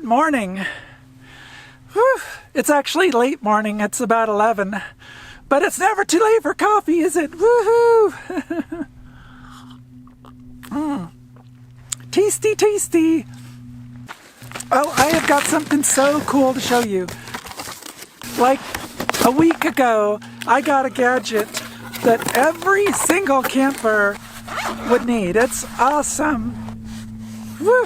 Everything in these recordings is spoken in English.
Good morning. Whew. It's actually late morning. It's about 11. But it's never too late for coffee, is it? Woohoo! Tasty, tasty. Oh, I have got something so cool to show you. Like a week ago, I got a gadget that every single camper would need. It's awesome. Woo!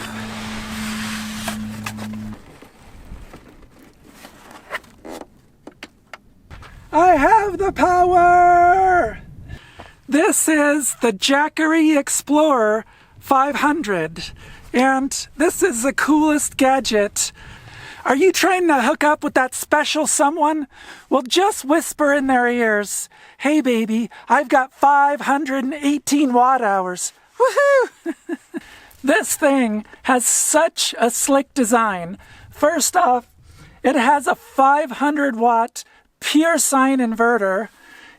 I have the power! This is the Jackery Explorer 500, and this is the coolest gadget. Are you trying to hook up with that special someone? Well, just whisper in their ears, "Hey baby, I've got 518 watt hours. Woohoo!" This thing has such a slick design. First off, it has a 500 watt pure sine inverter.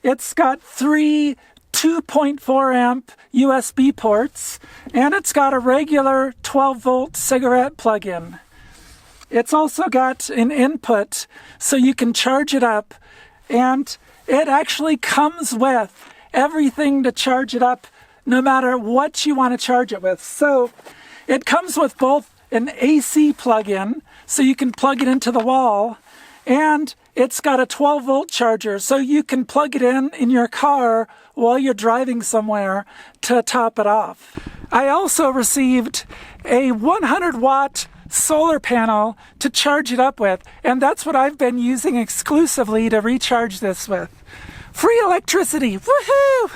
It's got 3 2.4 amp USB ports, and it's got a regular 12 volt cigarette plug-in. It's also got an input so you can charge it up, and it actually comes with everything to charge it up no matter what you want to charge it with. So it comes with both an AC plug-in so you can plug it into the wall, and it's got a 12 volt charger so you can plug it in your car while you're driving somewhere to top it off. I also received a 100 watt solar panel to charge it up with, and that's what I've been using exclusively to recharge this with. Free electricity! Woohoo!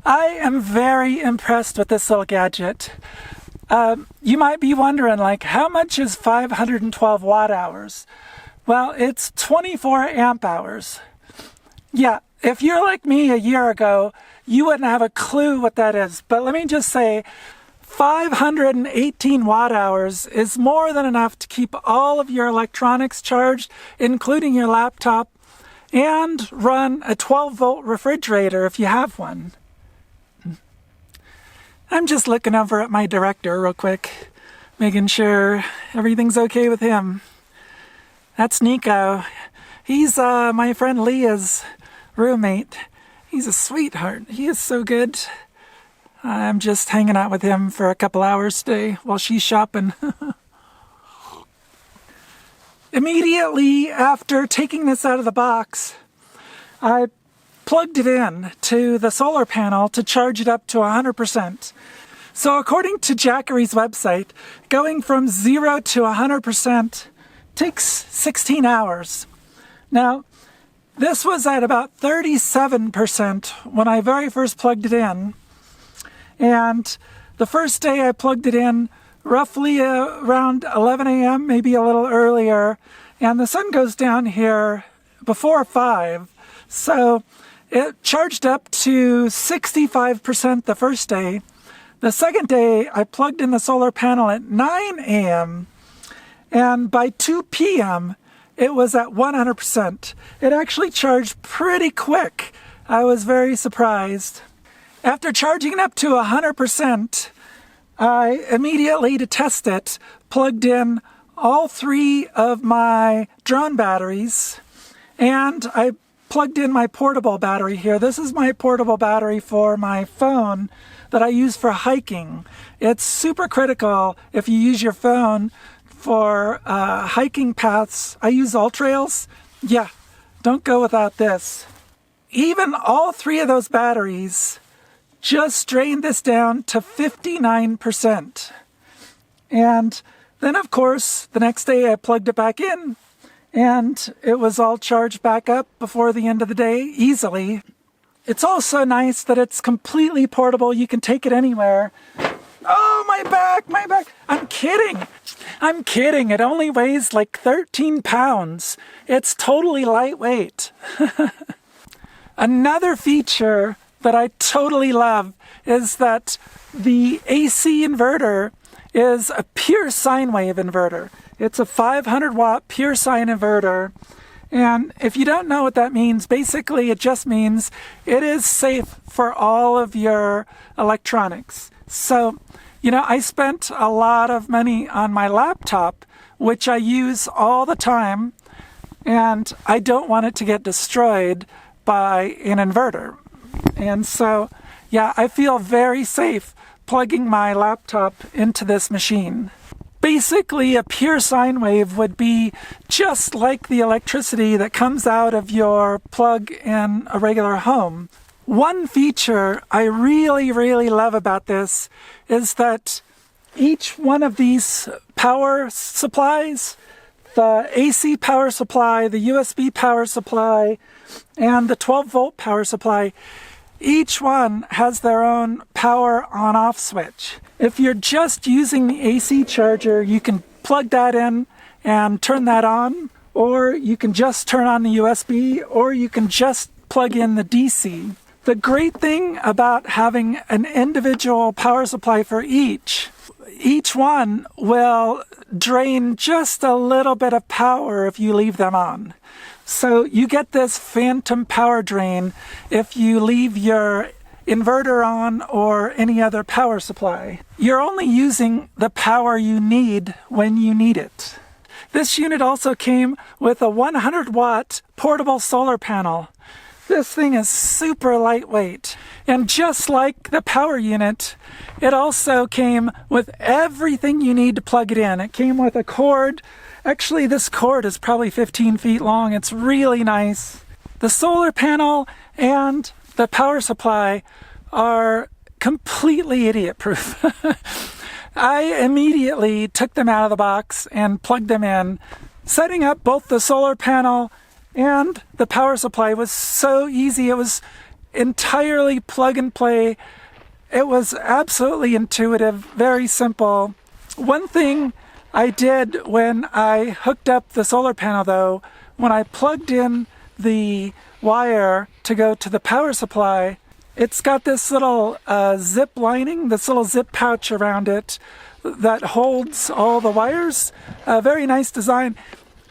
I am very impressed with this little gadget. You might be wondering, like, how much is 512 watt hours? Well, it's 24 amp hours. Yeah, if you're like me a year ago, you wouldn't have a clue what that is. But let me just say, 518 watt hours is more than enough to keep all of your electronics charged, including your laptop, and run a 12 volt refrigerator if you have one. I'm just looking over at my director real quick, making sure everything's okay with him. That's Nico. He's my friend Leah's roommate. He's a sweetheart. He is so good. I'm just hanging out with him for a couple hours today while she's shopping. Immediately after taking this out of the box, I plugged it in to the solar panel to charge it up to 100%. So according to Jackery's website, going from 0 to 100% takes 16 hours. Now, this was at about 37% when I very first plugged it in. And the first day I plugged it in roughly around 11 a.m., maybe a little earlier. And the sun goes down here before 5. So it charged up to 65% the first day. The second day, I plugged in the solar panel at 9 a.m., and by 2 p.m., it was at 100%. It actually charged pretty quick. I was very surprised. After charging it up to 100%, I immediately, to test it, plugged in all 3 of my drone batteries, and I plugged in my portable battery here. This is my portable battery for my phone that I use for hiking. It's super critical if you use your phone for hiking paths. I use AllTrails. Yeah, don't go without this. Even all 3 of those batteries just drained this down to 59%. And then, of course, the next day I plugged it back in, and it was all charged back up before the end of the day, easily. It's also nice that it's completely portable. You can take it anywhere. Oh, my back, my back. I'm kidding. It only weighs like 13 pounds. It's totally lightweight. Another feature that I totally love is that the AC inverter is a pure sine wave inverter. It's a 500 watt pure sine inverter. And if you don't know what that means, basically it just means it is safe for all of your electronics. So You know, I spent a lot of money on my laptop, which I use all the time, and I don't want it to get destroyed by an inverter. And so, yeah, I feel very safe plugging my laptop into this machine. Basically, a pure sine wave would be just like the electricity that comes out of your plug in a regular home. One feature I really, really love about this is that each one of these power supplies, the AC power supply, the USB power supply, and the 12-volt power supply, each one has their own power on-off switch. If you're just using the AC charger, you can plug that in and turn that on, or you can just turn on the USB, or you can just plug in the DC. The great thing about having an individual power supply for each one will drain just a little bit of power if you leave them on. So you get this phantom power drain if you leave your inverter on or any other power supply. You're only using the power you need when you need it. This unit also came with a 100-watt portable solar panel. This thing is super lightweight. And just like the power unit, it also came with everything you need to plug it in. It came with a cord. Actually, this cord is probably 15 feet long. It's really nice. The solar panel and the power supply are completely idiot-proof. I immediately took them out of the box and plugged them in. Setting up both the solar panel and the power supply was so easy. It was entirely plug and play. It was absolutely intuitive, very simple. One thing I did when I hooked up the solar panel, though, when I plugged in the wire to go to the power supply, it's got this little zip lining, this little zip pouch around it that holds all the wires. A very nice design.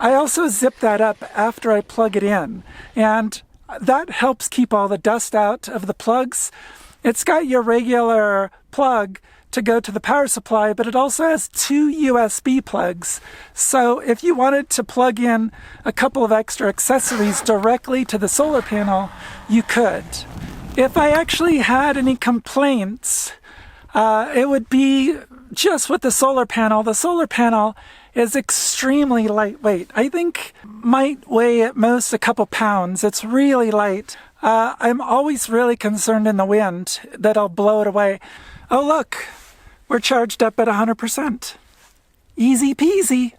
I also zip that up after I plug it in, and that helps keep all the dust out of the plugs. It's got your regular plug to go to the power supply, but it also has 2 USB plugs. So if you wanted to plug in a couple of extra accessories directly to the solar panel, you could. If I actually had any complaints, it would be just with the solar panel. The solar panel is extremely lightweight. I think might weigh at most a couple pounds. It's really light. I'm always really concerned in the wind that I'll blow it away. Oh look, we're charged up at 100%. Easy peasy.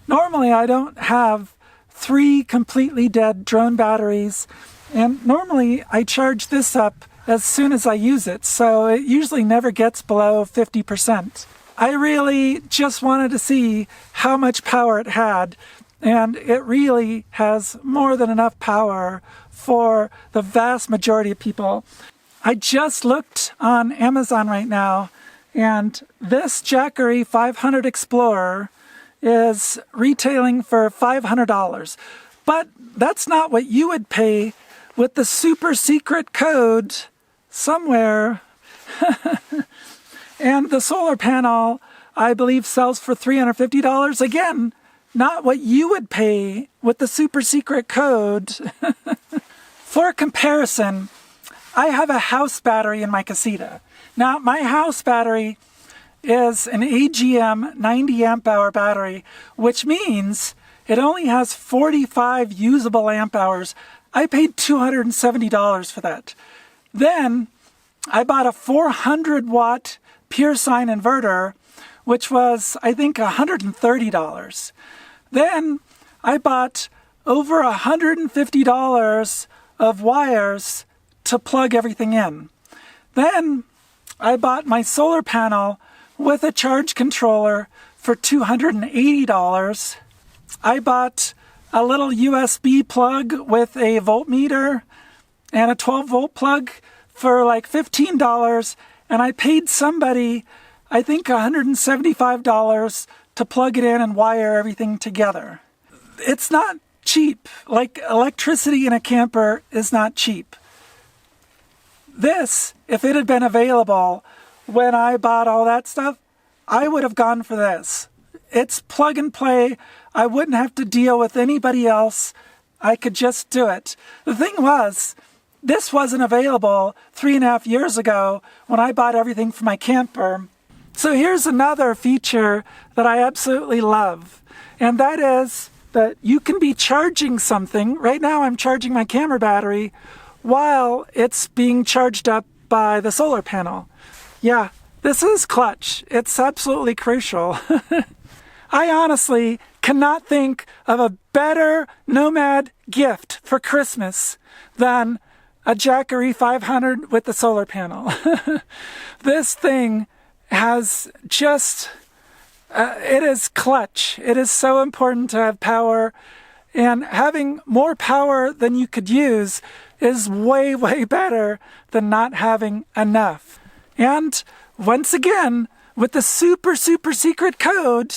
Normally I don't have 3 completely dead drone batteries, and normally I charge this up as soon as I use it, so it usually never gets below 50%. I really just wanted to see how much power it had, and it really has more than enough power for the vast majority of people. I just looked on Amazon right now, and this Jackery 500 Explorer is retailing for $500. But that's not what you would pay with the super secret code somewhere. And the solar panel, I believe, sells for $350. Again, not what you would pay with the super secret code. For comparison, I have a house battery in my casita. Now, my house battery is an AGM 90 amp hour battery, which means it only has 45 usable amp hours. I paid $270 for that. Then I bought a 400 watt pure sine inverter, which was, I think, $130. Then I bought over $150 of wires to plug everything in. Then I bought my solar panel with a charge controller for $280. I bought a little USB plug with a voltmeter and a 12-volt plug for like $15, and I paid somebody, I think, $175 to plug it in and wire everything together. It's not cheap. Like, electricity in a camper is not cheap. This, if it had been available, when I bought all that stuff, I would have gone for this. It's plug and play. I wouldn't have to deal with anybody else. I could just do it. The thing was, this wasn't available 3.5 years ago when I bought everything for my camper. So here's another feature that I absolutely love. And that is that you can be charging something. Right now I'm charging my camera battery while it's being charged up by the solar panel. Yeah, this is clutch. It's absolutely crucial. I honestly cannot think of a better Nomad gift for Christmas than a Jackery 500 with the solar panel. This thing has just, it is clutch. It is so important to have power, and having more power than you could use is way, way better than not having enough. And once again, with the super, super secret code,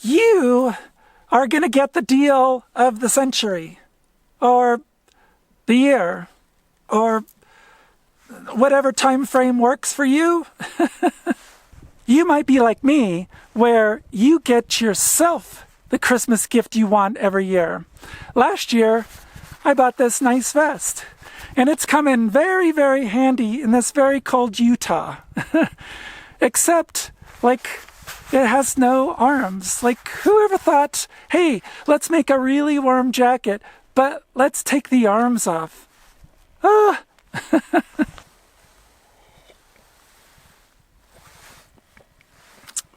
you are going to get the deal of the century, or the year, or whatever time frame works for you. You might be like me, where you get yourself the Christmas gift you want every year. Last year, I bought this nice vest, and it's come in very, very handy in this very cold Utah. Except, like, it has no arms. Like, whoever thought, hey, let's make a really warm jacket, but let's take the arms off. Ah.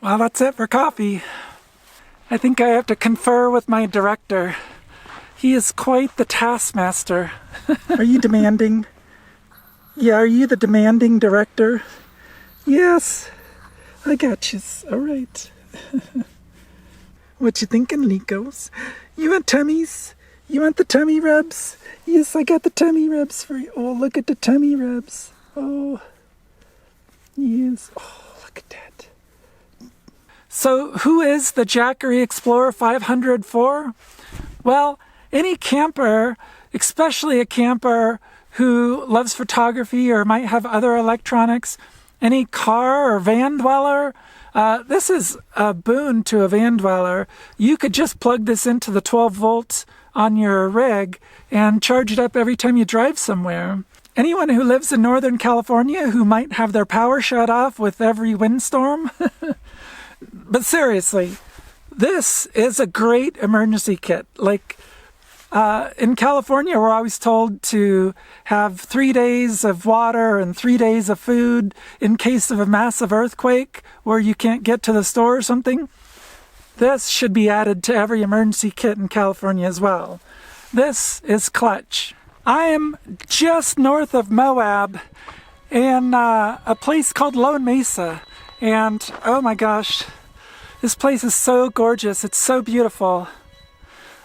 Well, that's it for coffee. I think I have to confer with my director. He is quite the taskmaster. Are you demanding? Yeah, are you the demanding director? Yes, I got you. All right. What you thinking, Nikos? You want tummies? You want the tummy rubs? Yes, I got the tummy rubs for you. Oh, look at the tummy rubs. Oh, yes. Oh, look at that. So who is the Jackery Explorer 500 for? Well, any camper, especially a camper who loves photography or might have other electronics, any car or van dweller, this is a boon to a van dweller. You could just plug this into the 12 volts on your rig and charge it up every time you drive somewhere. Anyone who lives in Northern California who might have their power shut off with every windstorm. But seriously, this is a great emergency kit. Like, in California, we're always told to have 3 days of water and 3 days of food in case of a massive earthquake where you can't get to the store or something. This should be added to every emergency kit in California as well. This is clutch. I am just north of Moab in a place called Lone Mesa. And oh my gosh, this place is so gorgeous. It's so beautiful.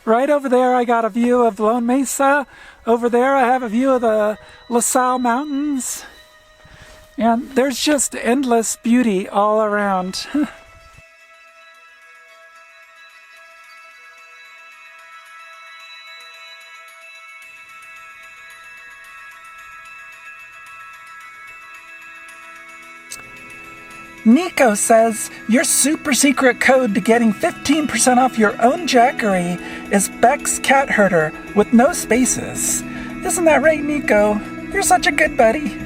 Right over there, I got a view of Lone Mesa. Over there, I have a view of the La Salle Mountains. And there's just endless beauty all around. Nico says your super secret code to getting 15% off your own Jackery is Beck's Cat Herder with no spaces. Isn't that right, Nico? You're such a good buddy.